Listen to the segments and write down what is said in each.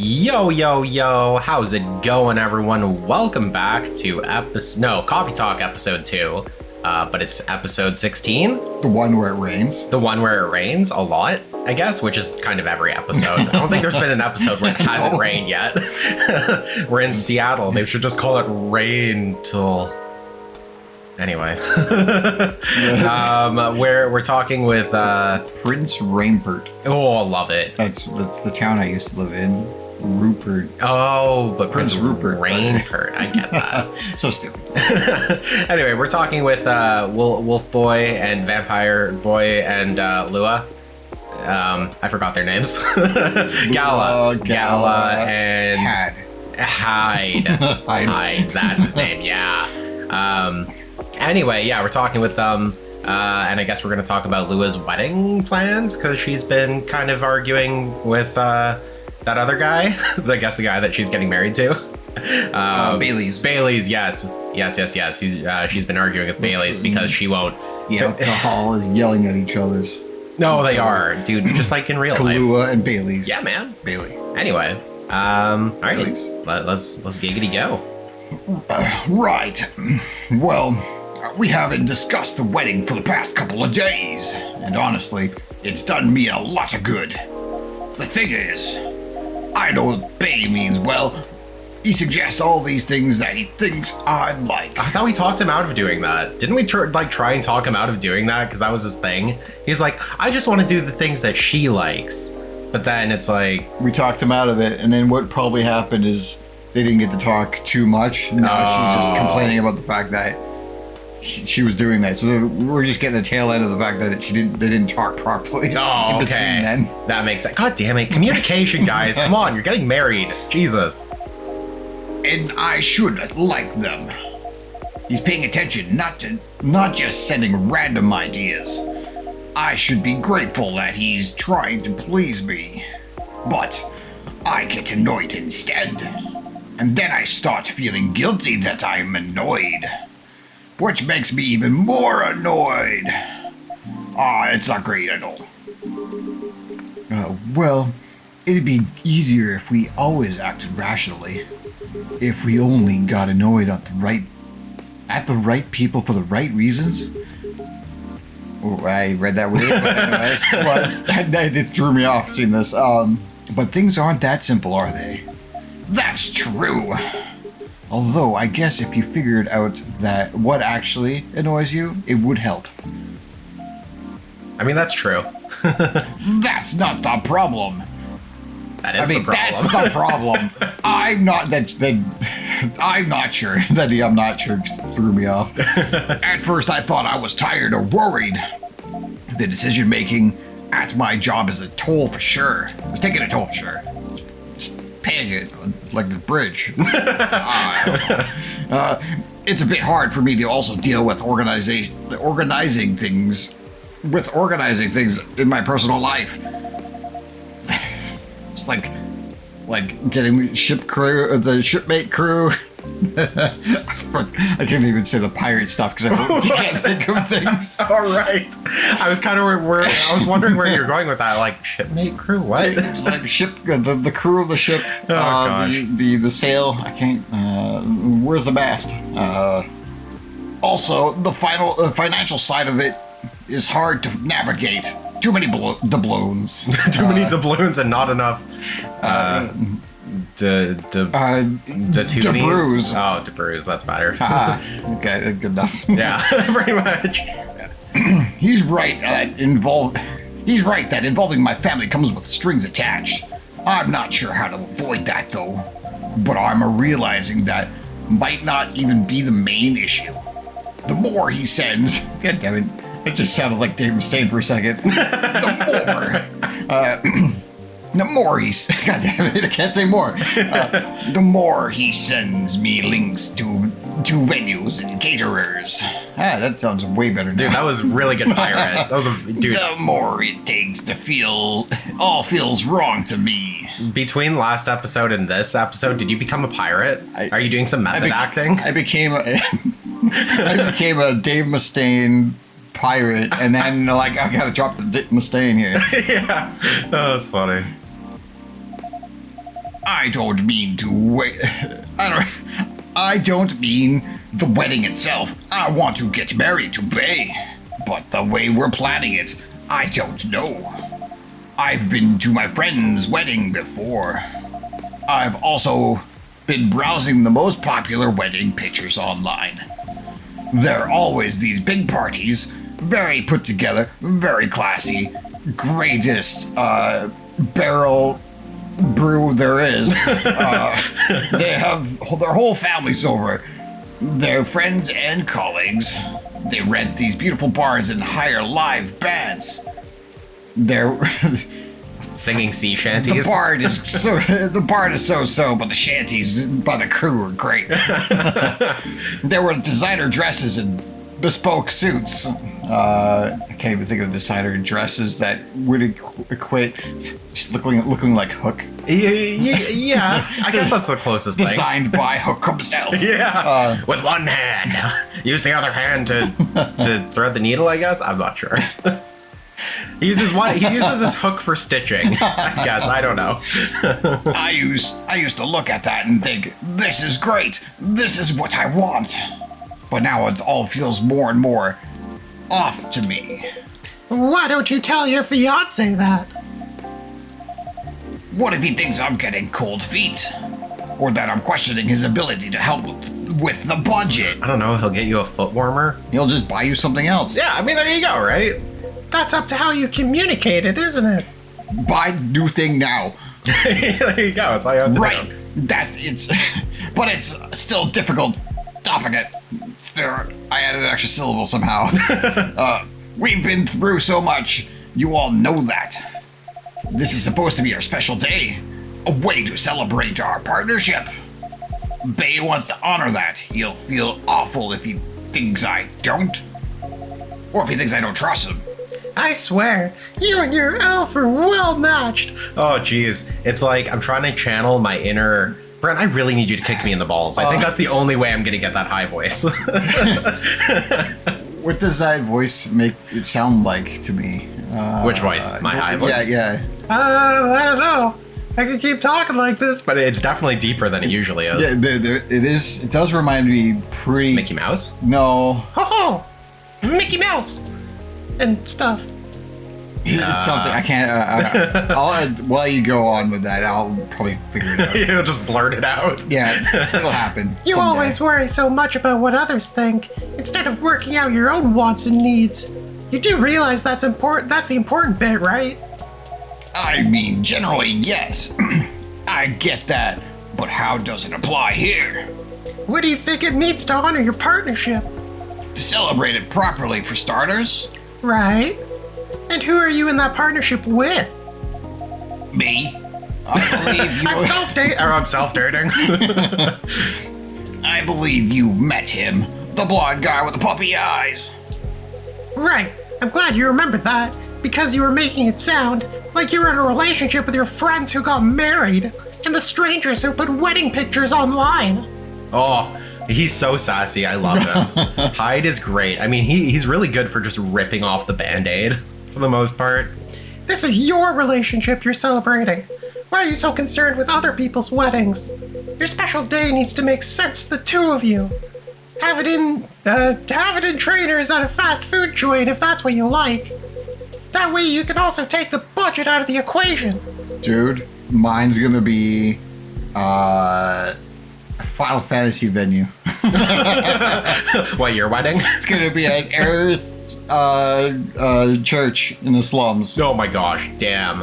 Yo, yo, yo, how's it going, everyone? Welcome back to Coffee Talk episode 2, but it's episode 16. The one where it rains. The one where it rains a lot, I guess, which is kind of every episode. I don't think there's been an episode where it hasn't rained yet. We're in Seattle. They should just call it Rain Till... Anyway. We're talking with... Prince Rainpert. Oh, I love it. That's the town I used to live in. Rupert. Oh, but Prince Rupert. Rainpert. I get that. So stupid. Anyway, we're talking with Wolf Boy and Vampire Boy and Lua. I forgot their names. Gala, and Hyde. Hyde. That's his name. Yeah. Anyway, yeah, we're talking with them, and I guess we're going to talk about Lua's wedding plans because she's been kind of arguing with that other guy. I guess the guy that she's getting married to. Bailey's. Bailey's, yes. She's been arguing with Bailey's because she won't. The alcohol is yelling at each other's. No, they are, dude. Just like in real life. Kahlua and Bailey's. Yeah, man. Bailey. Anyway, all right, Bailey's. let's giggity go. Right. Well, we haven't discussed the wedding for the past couple of days, and honestly, it's done me a lot of good. The thing is, I know what Bay means well. He suggests all these things that he thinks I'd like. I thought we talked him out of doing that. Didn't we try and talk him out of doing that? Because that was his thing. He's like, I just want to do the things that she likes. But then it's like... We talked him out of it, and then what probably happened is they didn't get to talk too much. Now she's just complaining about the fact that she was doing that. So we're just getting the tail end of the fact that they didn't talk properly. Oh, okay. Then. That makes sense. God damn it. Communication, guys. Come on, you're getting married. Jesus. And I should like them. He's paying attention, not just sending random ideas. I should be grateful that he's trying to please me. But I get annoyed instead. And then I start feeling guilty that I'm annoyed. Which makes me even more annoyed. It's not great at all. Well, it'd be easier if we always acted rationally. If we only got annoyed at the right people for the right reasons. Oh, I read that weird, but anyways, it threw me off seeing this. But things aren't that simple, are they? That's true. Although, I guess if you figured out that what actually annoys you, it would help. I mean, that's true. That's not the problem. That is the problem. That's the problem. I'm not sure. The I'm not sure threw me off. At first, I thought I was tired or worried. The decision making at my job is a toll for sure. It's taking a toll for sure. Paying it like the bridge. It's a bit hard for me to also deal with organizing things in my personal life. It's like getting the shipmate crew. I can't even say the pirate stuff because I can't think of things. All right. I was kind of I was wondering where you're going with that. Like shipmate crew, what? It's like the crew of the ship. The sail. I can't. Where's the mast? Also, the financial side of it is hard to navigate. Too many doubloons. Too many doubloons and not enough. DeBruise. Oh, DeBruise, that's better. Okay, good enough. Yeah, pretty much. He's right that involving my family comes with strings attached. I'm not sure how to avoid that though, but I'm realizing that might not even be the main issue. The more he sends, God damn it, it just sounded like Dave Mustaine for a second. The more he's... God damn it, I can't say more. The more he sends me links to venues and caterers. That sounds way better now. Dude, that was really good pirate. Dude. The more it takes to all feels wrong to me. Between last episode and this episode, did you become a pirate? Are you doing some method acting? I became a Dave Mustaine pirate, and then like I gotta drop the Mustaine here. Yeah, oh, that's funny. I don't mean to wait. I don't mean the wedding itself. I want to get married to Bay. But the way we're planning it, I don't know. I've been to my friend's wedding before. I've also been browsing the most popular wedding pictures online. There are always these big parties, very put together, very classy, greatest barrel brew there is. They have their whole families over, their friends and colleagues. They rent these beautiful bars and hire live bands. They're singing sea shanties. The bard is so, but the shanties by the crew are great. There were designer dresses and bespoke suits. I can't even think of designer dresses that would equate just looking like Hook. Yeah, I guess that's the closest thing. Designed by Hook himself. Yeah, with one hand. Use the other hand to thread the needle, I guess? I'm not sure. He uses his hook for stitching, I guess. I don't know. I used to look at that and think, this is great. This is what I want. But now it all feels more and more off to me. Why don't you tell your fiance that? What if he thinks I'm getting cold feet? Or that I'm questioning his ability to help with the budget? I don't know, he'll get you a foot warmer. He'll just buy you something else. Yeah, I mean, there you go, right? That's up to how you communicate it, isn't it? Buy new thing now. There you go, it's all you have to right. do. But it's still difficult stopping it. I added an extra syllable somehow. We've been through so much. You all know that. This is supposed to be our special day. A way to celebrate our partnership. Bay wants to honor that. He'll feel awful if he thinks I don't. Or if he thinks I don't trust him. I swear, you and your elf are well matched. Oh, geez. It's like I'm trying to channel my inner... Brent, I really need you to kick me in the balls. I think that's the only way I'm going to get that high voice. What does that voice make it sound like to me? Which voice? My high voice? Yeah. I don't know. I could keep talking like this, But it's definitely deeper than it usually is. Yeah, it is. It does remind me pretty... Mickey Mouse? No. Ho ho! Mickey Mouse! And stuff. It's something I can't. While you go on with that, I'll probably figure it out. You'll just blurt it out. Yeah, it'll happen. You someday. always worry so much about what others think, instead of working out your own wants and needs. You do realize that's important. That's the important bit, right? I mean, generally, yes. I get that, but how does it apply here? What do you think it needs to honor your partnership? To celebrate it properly, for starters. Right. And who are you in that partnership with? Me. I believe you. I'm self-dating. I believe you met him. The blonde guy with the puppy eyes. Right. I'm glad you remembered that, because you were making it sound like you were in a relationship with your friends who got married, and the strangers who put wedding pictures online. Oh, he's so sassy. I love him. Hyde is great. I mean, he's really good for just ripping off the Band-Aid, for the most part. This is your relationship you're celebrating. Why are you so concerned with other people's weddings? Your special day needs to make sense to the two of you. Have it in trainers at a fast food joint if that's what you like. That way you can also take the budget out of the equation. Dude, mine's gonna be a Final Fantasy venue. What, your wedding? It's gonna be at Aerith's church in the slums. Oh my gosh, damn.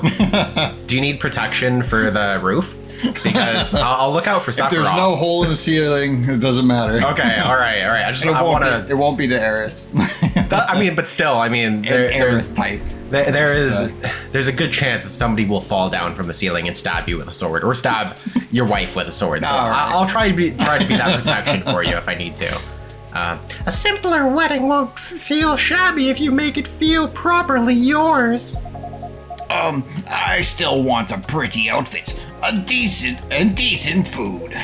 Do you need protection for the roof? Because I'll look out for Sephiroth. If there's no hole in the ceiling, it doesn't matter. Okay, all right. It won't be the Aerith. But still, Aerith type. There's a good chance that somebody will fall down from the ceiling and stab you with a sword, or stab your wife with a sword. So right. I'll try to be that protection for you if I need to. A simpler wedding won't feel shabby if you make it feel properly yours. I still want a pretty outfit, a decent food.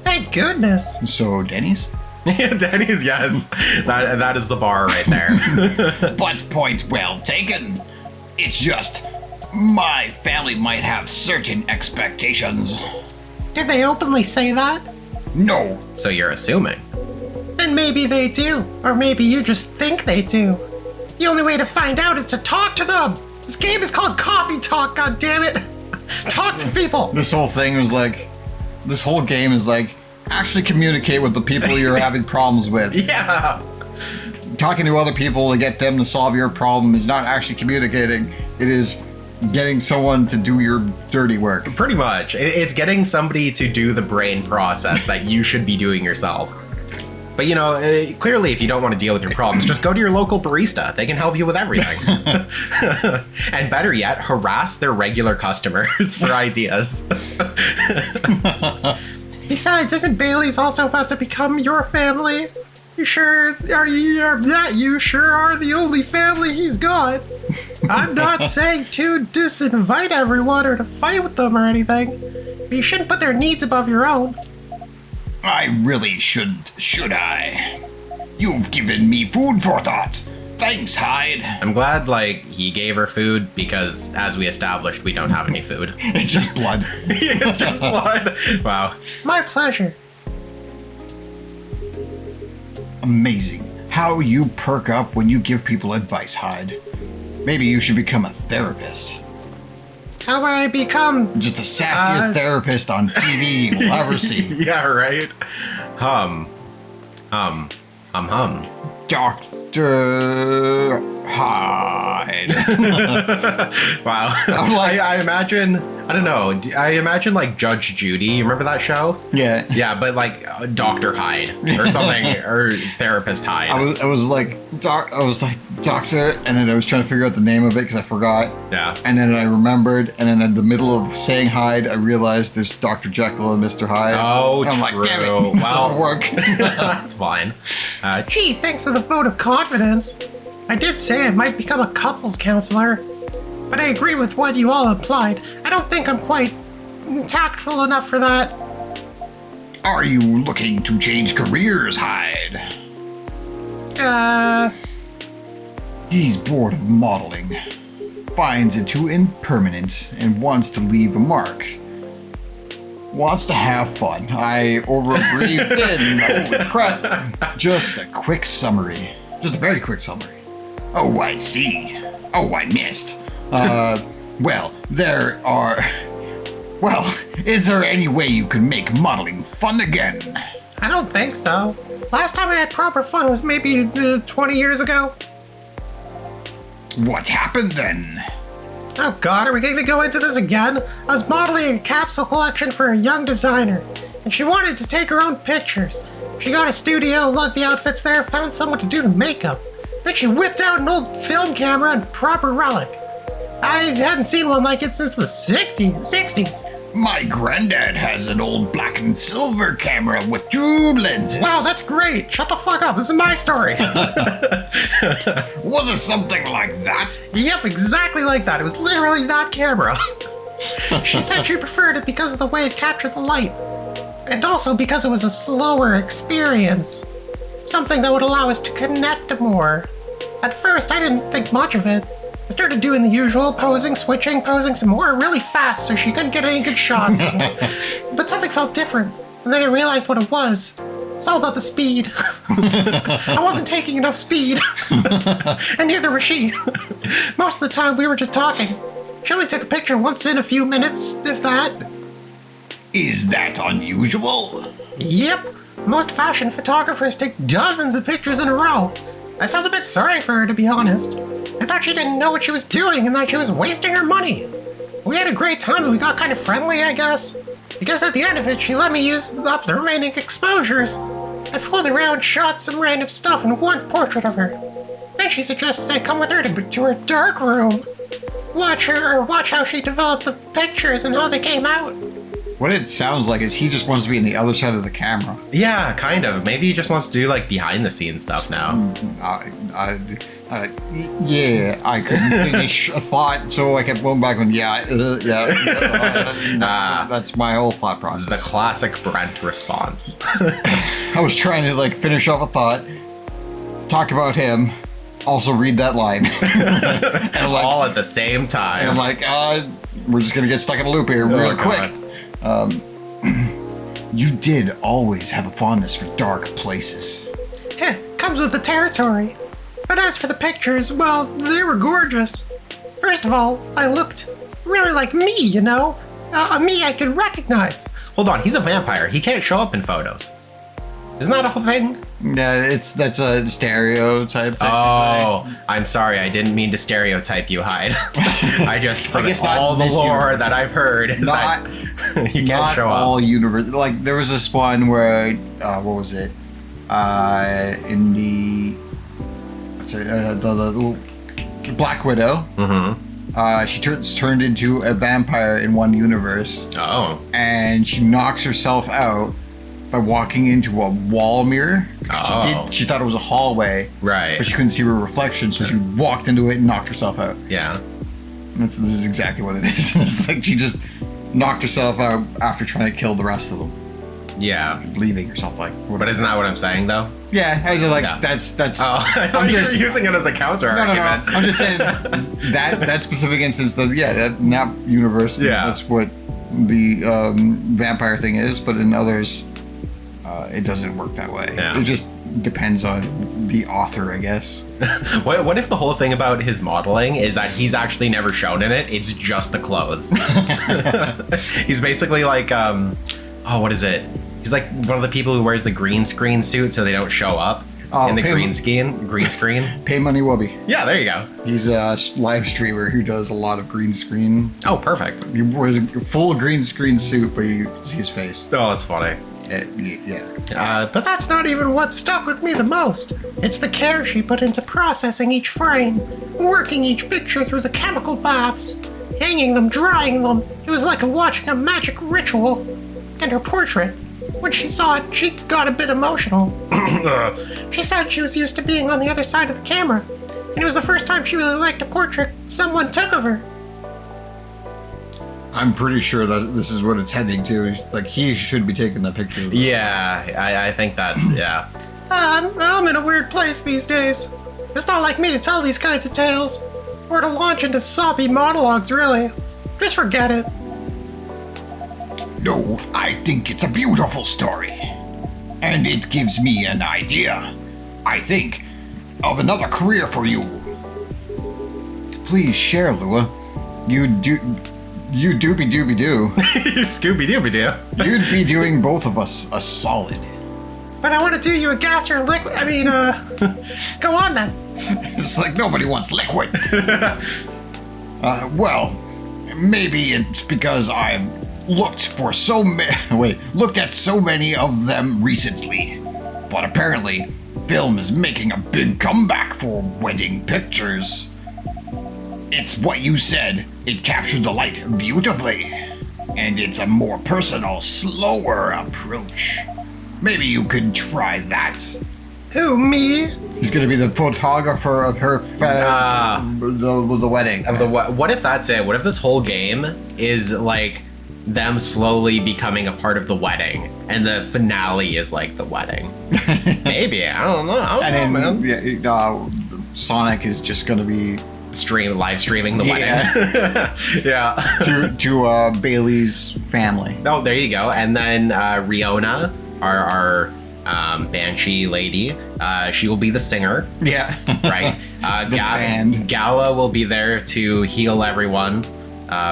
Thank goodness. So, Denny's? Yeah, Denny's, yes. That is the bar right there. But point well taken. It's just, my family might have certain expectations. Did they openly say that? No. So you're assuming. Then maybe they do. Or maybe you just think they do. The only way to find out is to talk to them. This game is called Coffee Talk, goddammit. Talk to people. This whole thing was like, this whole game is like, actually communicate with the people you're having problems with. Yeah. Talking to other people to get them to solve your problem is not actually communicating. It is getting someone to do your dirty work. Pretty much. It's getting somebody to do the brain process that you should be doing yourself. But you know, clearly if you don't want to deal with your problems, just go to your local barista. They can help you with everything. And better yet, harass their regular customers for ideas. Besides, isn't Bailey's also about to become your family? You sure you sure are the only family he's got. I'm not saying to disinvite everyone or to fight with them or anything, but you shouldn't put their needs above your own. I really shouldn't, should I? You've given me food for thought. Thanks, Hyde. I'm glad, like, he gave her food because, as we established, we don't have any food. It's just blood. It's just blood. Wow. My pleasure. Amazing. How you perk up when you give people advice, Hyde. Maybe you should become a therapist. How would I become? Just the sassiest therapist on TV you'll ever see. Yeah, right? Hum. Dr. Hyde. Wow. I'm like- I imagine, I don't know, I imagine like Judge Judy. You remember that show? Yeah. Yeah, but like Dr. Hyde or something, or Therapist Hyde. I was like, doctor, and then I was trying to figure out the name of it because I forgot. Yeah. And then I remembered, and then in the middle of saying Hyde, I realized there's Dr. Jekyll and Mr. Hyde. Oh, and I'm true. like, damn it, this doesn't work. That's fine. Gee, thanks for the vote of confidence. I did say I might become a couples counselor, but I agree with what you all implied. I don't think I'm quite tactful enough for that. Are you looking to change careers, Hyde? He's bored of modeling, finds it too impermanent, and wants to leave a mark. Wants to have fun. I over-breathed in. Holy crap. Just a quick summary. Just a very quick summary. Oh, I see. Oh, I missed. Well, is there any way you could make modeling fun again? I don't think so. Last time I had proper fun was maybe 20 years ago. What happened then? Oh god, are we going to go into this again? I was modeling a capsule collection for a young designer, and she wanted to take her own pictures. She got a studio, lugged the outfits there, found someone to do the makeup. Then she whipped out an old film camera and proper relic. I hadn't seen one like it since the 60s. My granddad has an old black and silver camera with 2 lenses. Wow, that's great. Shut the fuck up. This is my story. Was it something like that? Yep, exactly like that. It was literally that camera. She said she preferred it because of the way it captured the light. And also because it was a slower experience. Something that would allow us to connect more. At first, I didn't think much of it. I started doing the usual, posing, switching, posing some more really fast so she couldn't get any good shots. But something felt different, and then I realized what it was. It's all about the speed. I wasn't taking enough speed. And neither was she. Most of the time we were just talking. She only took a picture once in a few minutes, if that. Is that unusual? Yep. Most fashion photographers take dozens of pictures in a row. I felt a bit sorry for her, to be honest. I thought she didn't know what she was doing and that she was wasting her money. We had a great time and we got kind of friendly, I guess. Because at the end of it, she let me use up the remaining exposures. I fooled around, shot some random stuff and one portrait of her. Then she suggested I come with her to her dark room. Watch how she developed the pictures and how they came out. What it sounds like is he just wants to be on the other side of the camera. Yeah, kind of. Maybe he just wants to do like behind the scenes stuff now. Yeah, I couldn't finish a thought, so I kept going back on, that's my whole thought process. The classic Brent response. I was trying to like finish off a thought, talk about him, also read that line. And I'm like, all at the same time. And I'm like, we're just gonna get stuck in a loop here real quick. God. You did always have a fondness for dark places. Heh, comes with the territory. But as for the pictures, well, they were gorgeous. First of all, I looked really like me, you know? A me I could recognize. Hold on, he's a vampire. He can't show up in photos. Isn't that a whole thing? Yeah, that's a stereotype. Oh, I'm sorry. I didn't mean to stereotype you, Hyde. I just, from guess all not the this lore universe. that I've heard, is Not- that you can't Not show all up. universe. Like there was this one where, what was it? In the, the Black Widow. Mm-hmm. She turned into a vampire in one universe, Oh. and she knocks herself out by walking into a wall mirror. Oh. She thought it was a hallway, Right. but she couldn't see her reflection, so she walked into it and knocked herself out. Yeah. This is exactly what it is. It's like she just knocked herself out after trying to kill the rest of them, Yeah. leaving or something. But isn't that what I'm saying, though? Yeah, I was like, Yeah. that's. Oh, I thought I'm you just were using it as a counter no. argument. I'm just saying that specific instance. That universe. Yeah. That's what the vampire thing is. But in others, it doesn't work that way. Yeah. It just depends on the author, I guess. What if the whole thing about his modeling is that he's actually never shown in it? It's just the clothes. He's basically like, what is it? He's like one of the people who wears the green screen suit so they don't show up in the green screen. Pay money, Wubby. Yeah, there you go. He's a live streamer who does a lot of green screen. Oh, perfect. He wears a full green screen suit, but you can see his face. Oh, that's funny. Yeah. But that's not even what stuck with me the most. It's the care she put into processing each frame, working each picture through the chemical baths, hanging them, drying them. It was like watching a magic ritual. And her portrait, when she saw it, she got a bit emotional. She said she was used to being on the other side of the camera, and it was the first time she really liked a portrait someone took of her. I'm pretty sure that this is what it's heading to. Like, he should be taking that picture. Yeah, I think that's, yeah. I'm in a weird place these days. It's not like me to tell these kinds of tales, or to launch into soppy monologues, really. Just forget it. No, I think it's a beautiful story. And it gives me an idea. I think of another career for you. Please share, Lua. You doobie doobie doo. Scooby Dooby Doo. You'd be doing both of us a solid. But I want to do you a gas or a liquid. Go on then. It's like nobody wants liquid. Well, maybe it's because I've looked at so many of them recently. But apparently, film is making a big comeback for wedding pictures. It's what you said. It captured the light beautifully. And it's a more personal, slower approach. Maybe you could try that. Who, me? He's gonna be the photographer of her the wedding. What if that's it? What if this whole game is like them slowly becoming a part of the wedding, and the finale is like the wedding? Maybe, I don't know. And man. then Sonic is just gonna be Live streaming the wedding. Yeah. to Bailey's family. Oh, there you go. And then Riona, our banshee lady, she will be the singer, Yeah. right? band. Gala will be there to heal everyone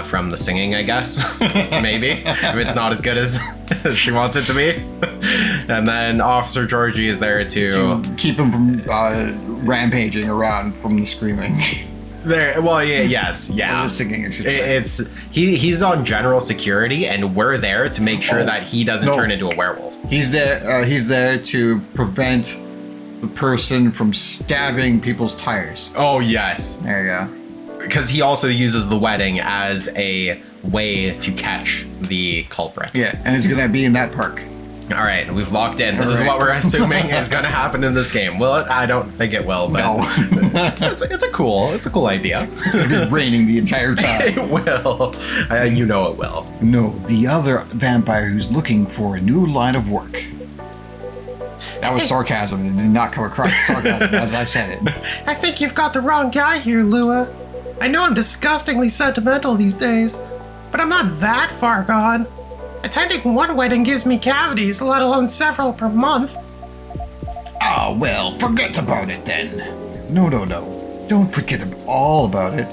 from the singing, I guess. Maybe, if it's not as good as she wants it to be. And then Officer Georgie is there to keep him from rampaging around from the screaming. There, well, yes, yeah. Or the singing, I should say. He's on general security, and we're there to make sure that he doesn't turn into a werewolf. He's there. He's there to prevent the person from stabbing people's tires. Oh yes, There you go. because he also uses the wedding as a way to catch the culprit. Yeah, and it's gonna be in that park. All right, we've locked in. This is All right. what we're assuming is going to happen in this game. Well, I don't think it will, but No. it's a cool idea. It's gonna be raining the entire time. It will. You know it will. No, the other vampire who's looking for a new line of work. That was sarcasm. It did not come across as sarcasm as I said it. I think you've got the wrong guy here, Lua. I know I'm disgustingly sentimental these days, but I'm not that far gone. Attending one wedding gives me cavities, let alone several per month. Oh, well, forget about it then. No. Don't forget all about it.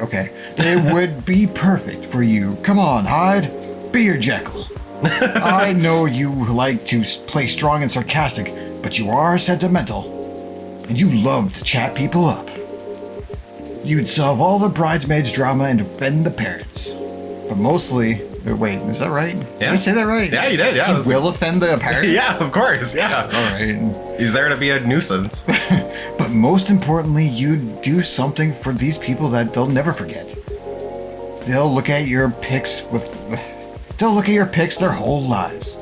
Okay. It would be perfect for you. Come on, Hyde. Be your Jekyll. I know you like to play strong and sarcastic, but you are sentimental. And you love to chat people up. You'd solve all the bridesmaids' drama and offend the parents. But mostly... Wait, is that right? Yeah. Did I say that right? Yeah, you did, yeah. He will offend the parents? Yeah, of course, yeah. All right. He's there to be a nuisance. But most importantly, you do something for these people that they'll never forget. They'll look at your pics their whole lives.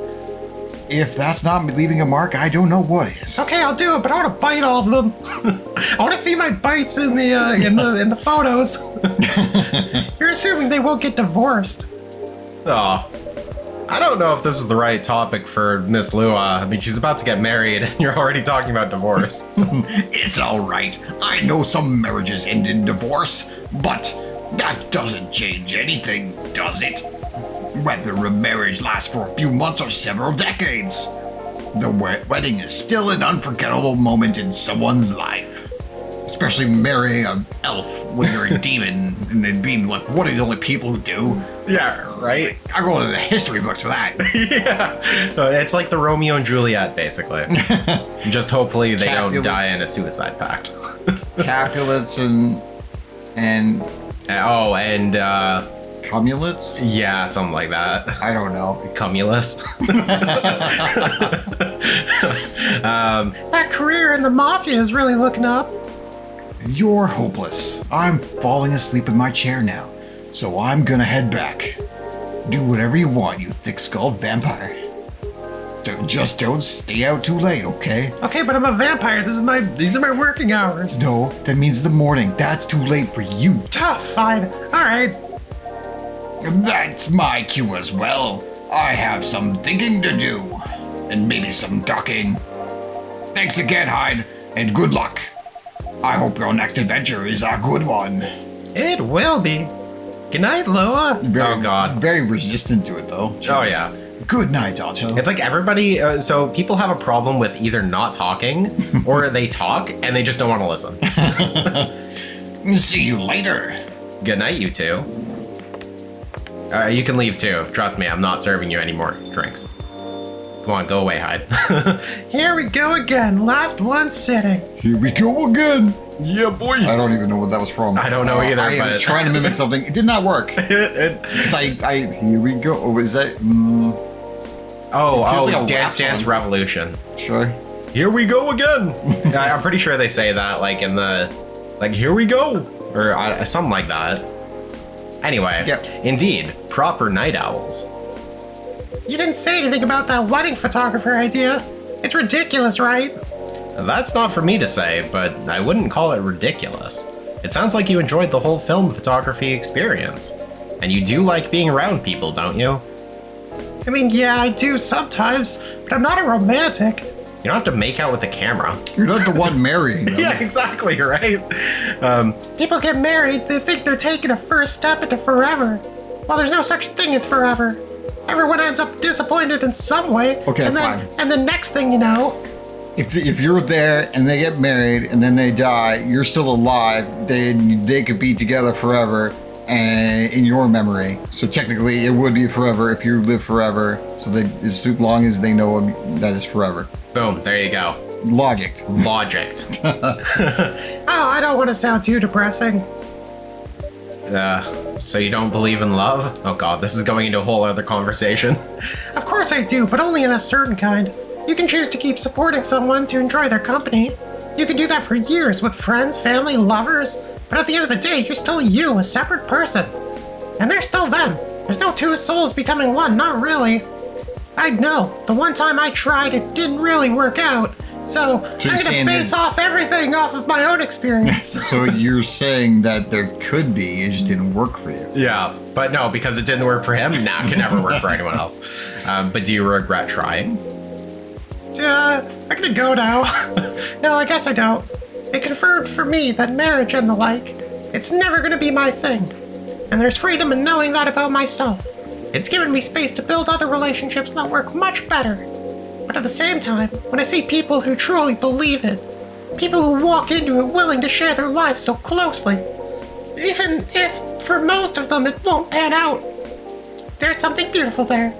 If that's not leaving a mark, I don't know what is. Okay, I'll do it, but I want to bite all of them. I want to see my bites in the photos. You're assuming they won't get divorced. Oh, I don't know if this is the right topic for Miss Lua. I mean, she's about to get married, and you're already talking about divorce. It's all right. I know some marriages end in divorce, but that doesn't change anything, does it? Whether a marriage lasts for a few months or several decades, the wedding is still an unforgettable moment in someone's life. Especially marrying an elf when you're a demon and then being like one of the only people who do. Yeah, right? I go into the history books for that. Yeah. It's like the Romeo and Juliet, basically. Just hopefully they don't die in a suicide pact. Capulets and Cumulets? Yeah, something like that. I don't know. Cumulus. That career in the mafia is really looking up. You're hopeless. I'm falling asleep in my chair now, so I'm gonna head back. Do whatever you want, you thick-skulled vampire. Just don't stay out too late, okay? Okay, but I'm a vampire. These are my working hours. No, that means the morning. That's too late for you. Tough, fine. All right. That's my cue as well. I have some thinking to do, and maybe some ducking. Thanks again, Hyde, and good luck. I hope your next adventure is a good one. It will be. Good night, Loa. Oh, God. Very resistant to it, though. Oh, yeah. Good night, Otto. It's like everybody, so people have a problem with either not talking or they talk and they just don't want to listen. See you later. Good night, you two. You can leave too. Trust me, I'm not serving you any more drinks. Come on, go away, Hyde. Here we go again. Last one sitting. Here we go again. Yeah, boy. I don't even know what that was from. I don't know either. I was trying to mimic something. It did not work. Here we go. Oh, is that? Like Dance Dance Revolution. Sure. Here we go again. I'm pretty sure they say that like in the, here we go, or something like that. Anyway, Yep. Indeed, proper night owls. You didn't say anything about that wedding photographer idea. It's ridiculous, right? That's not for me to say, but I wouldn't call it ridiculous. It sounds like you enjoyed the whole film photography experience. And you do like being around people, don't you? I mean, yeah, I do sometimes, but I'm not a romantic. You don't have to make out with the camera. You're not the one marrying them. Yeah, exactly, right? People get married, they think they're taking a first step into forever. Well, there's no such thing as forever. Everyone ends up disappointed in some way. Okay, and then, fine. And the next thing you know... If you're there and they get married and then they die, you're still alive, then they could be together forever and in your memory. So technically it would be forever if you live forever. So as long as they know that is forever. Boom, there you go. Logic. Oh, I don't want to sound too depressing. So you don't believe in love? Oh god, this is going into a whole other conversation. Of course I do, but only in a certain kind. You can choose to keep supporting someone to enjoy their company. You can do that for years with friends, family, lovers, but at the end of the day, you're still you, a separate person. And they're still them. There's no two souls becoming one, not really. I know, the one time I tried, it didn't really work out, so I'm gonna base off everything off of my own experience. So you're saying that there could be, it just didn't work for you. Yeah, but no, because it didn't work for him, now it can never work for anyone else. But do you regret trying? I'm gonna go now. No, I guess I don't. It confirmed for me that marriage and the like, it's never gonna be my thing. And there's freedom in knowing that about myself. It's given me space to build other relationships that work much better. But at the same time, when I see people who truly believe it, people who walk into it willing to share their lives so closely, even if for most of them it won't pan out, there's something beautiful there.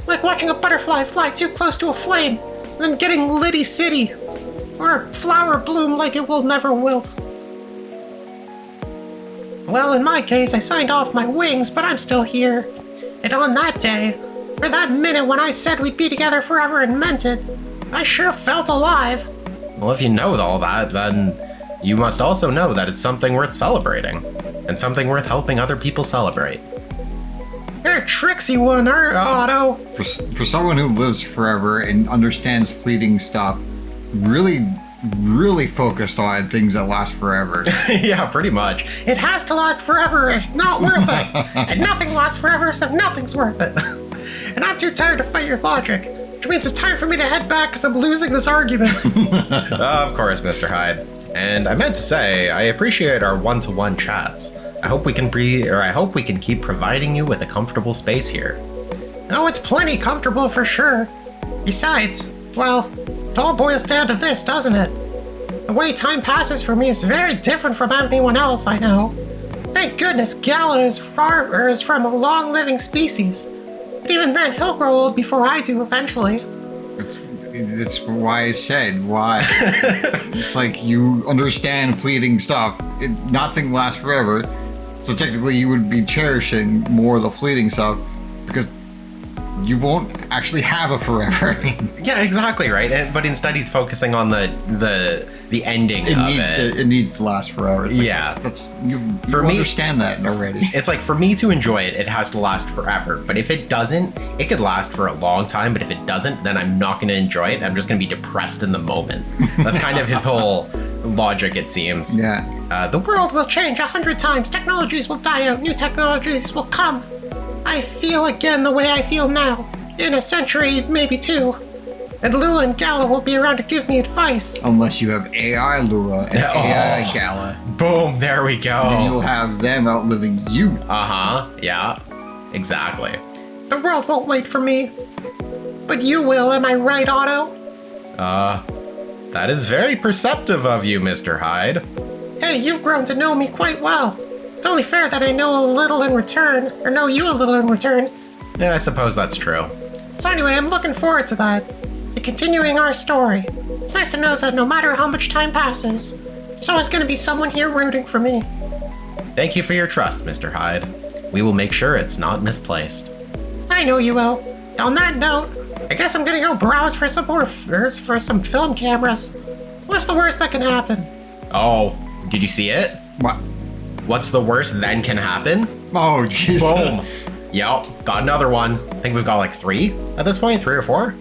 Like watching a butterfly fly too close to a flame, and then getting Liddy City, or a flower bloom like it will never wilt. Well, in my case, I signed off my wings, but I'm still here. And on that day, for that minute when I said we'd be together forever and meant it, I sure felt alive. Well, if you know all that, then you must also know that it's something worth celebrating, and something worth helping other people celebrate. You're a tricksy one, Otto. For someone who lives forever and understands fleeting stuff, really focused on things that last forever. Yeah, pretty much. It has to last forever, it's not worth it. And nothing lasts forever, so nothing's worth it. And I'm too tired to fight your logic, which means it's time for me to head back because I'm losing this argument. Of course, Mr. Hyde. And I meant to say, I appreciate our one-to-one chats. I hope we can keep providing you with a comfortable space here. Oh, it's plenty comfortable for sure. Besides, well, it all boils down to this, doesn't it? The way time passes for me is very different from anyone else I know. Thank goodness Gala is from a long-living species. But even then, he'll grow old before I do eventually. That's why I said why. It's like you understand fleeting stuff. Nothing lasts forever. So technically you would be cherishing more of the fleeting stuff because you won't actually have a forever. Yeah, exactly, right? But instead he's focusing on the ending of it. It needs to last forever. It's like, yeah. You understand that already. It's like, for me to enjoy it, it has to last forever. But if it doesn't, it could last for a long time. But if it doesn't, then I'm not going to enjoy it. I'm just going to be depressed in the moment. That's kind of his whole logic, it seems. Yeah. The world will change 100 times. Technologies will die out. New technologies will come. I feel again the way I feel now. In a century, maybe two. And Lua and Gala will be around to give me advice. Unless you have AI Lua and AI Gala. Boom, there we go. Then you'll have them outliving you. Uh-huh, yeah, exactly. The world won't wait for me. But you will, am I right, Otto? That is very perceptive of you, Mr. Hyde. Hey, you've grown to know me quite well. It's only fair that I know a little in return, or know you a little in return. Yeah, I suppose that's true. So anyway, I'm looking forward to that. To continuing our story. It's nice to know that no matter how much time passes, there's always going to be someone here rooting for me. Thank you for your trust, Mr. Hyde. We will make sure it's not misplaced. I know you will. And on that note, I guess I'm going to go browse for some film cameras. What's the worst that can happen? Oh, did you see it? What? What's the worst then can happen? Oh, jeez. Boom. Yep, got another one. I think we've got like 3 at this point, 3 or 4.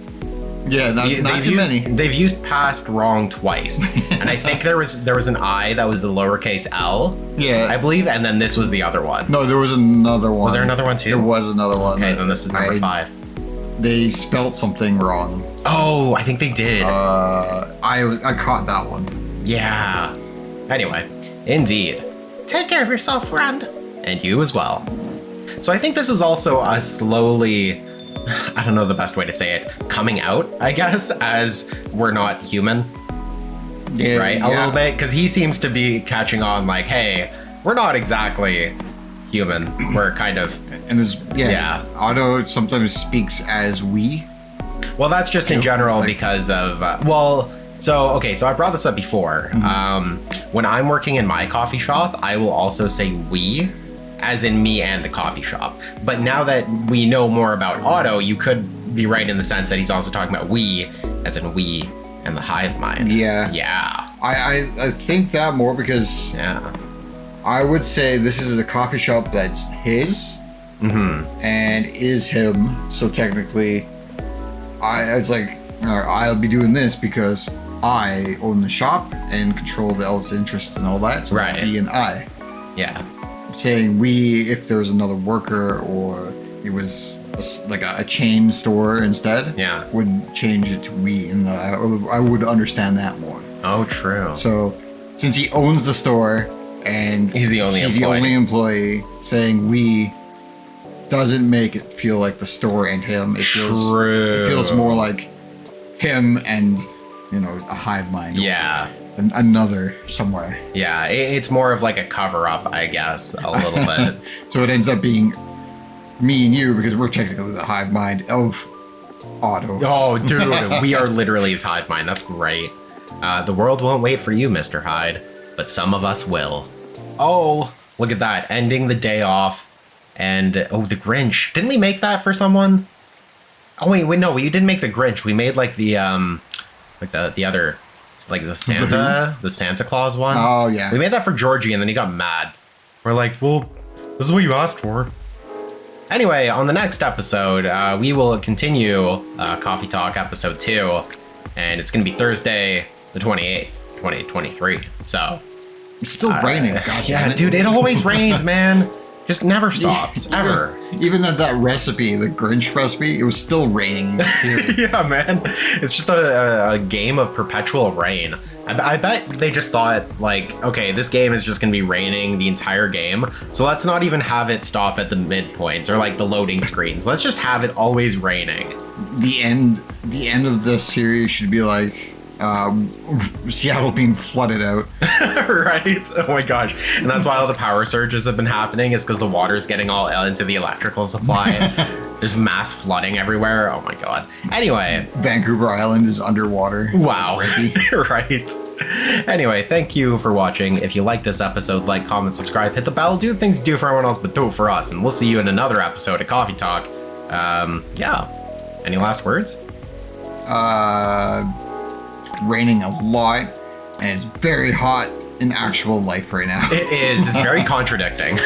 Yeah, not too many. They've used past wrong twice, and I think there was an I that was the lowercase L. Yeah, I believe, and then this was the other one. No, there was another one. Was there another one too? There was another one. Okay, then this is number 5. They spelt something wrong. Oh, I think they did. I caught that one. Yeah. Anyway, indeed. Take care of yourself, friend. And you as well. So I think this is also us slowly, I don't know the best way to say it, coming out, I guess, as we're not human. Yeah, right? A little bit, because he seems to be catching on like, hey, we're not exactly human. We're kind of... And Otto sometimes speaks as we. Well, that's just in general because of... So I brought this up before. Mm-hmm. When I'm working in my coffee shop, I will also say we, as in me and the coffee shop. But now that we know more about Otto, you could be right in the sense that he's also talking about we, as in we and the hive mind. Yeah. Yeah. I think that more because I would say this is a coffee shop that's his and is him. So technically, I'll be doing this because I own the shop and control the else interests and all that. So right. Me and I. Yeah. Saying we if there was another worker or it was a chain store instead. Yeah. Would change it to we, and I would understand that more. Oh, true. So since he owns the store and he's the only employee, saying we doesn't make it feel like the story and him. It feels, True. It feels more like him and, a hive mind. Yeah. And another somewhere. Yeah, it's more of like a cover-up, I guess, a little bit. So it ends up being me and you, because we're technically the hive mind of Otto. Oh, dude, we are literally his hive mind. That's great. The world won't wait for you, Mr. Hyde, but some of us will. Oh, look at that. Ending the day off. And, the Grinch. Didn't we make that for someone? Oh, wait, no, we didn't make the Grinch. We made, like, the other... Like the Santa Claus one. Oh, yeah. We made that for Georgie, and then he got mad. We're like, well, this is what you asked for. Anyway, on the next episode, we will continue Coffee Talk episode 2, and it's going to be Thursday, the 28th, 2023. So It's still raining. God yeah, damn it. dude, it always rains, man. Just never stops, ever. Even that recipe, the Grinch recipe, it was still raining. Yeah, man. It's just a game of perpetual rain. I bet they just thought, like, okay, this game is just going to be raining the entire game, so let's not even have it stop at the midpoints or, like, the loading screens. Let's just have it always raining. The end of this series should be like Seattle being flooded out. Right? Oh my gosh. And that's why all the power surges have been happening, is because the water's getting all into the electrical supply. There's mass flooding everywhere. Oh my god. Anyway. Vancouver Island is underwater. Wow. Right. Anyway, thank you for watching. If you like this episode, like, comment, subscribe, hit the bell, do things you do for everyone else, but do it for us. And we'll see you in another episode of Coffee Talk. Yeah. Any last words? Raining a lot, and it's very hot in actual life right now. It is. It's very contradicting.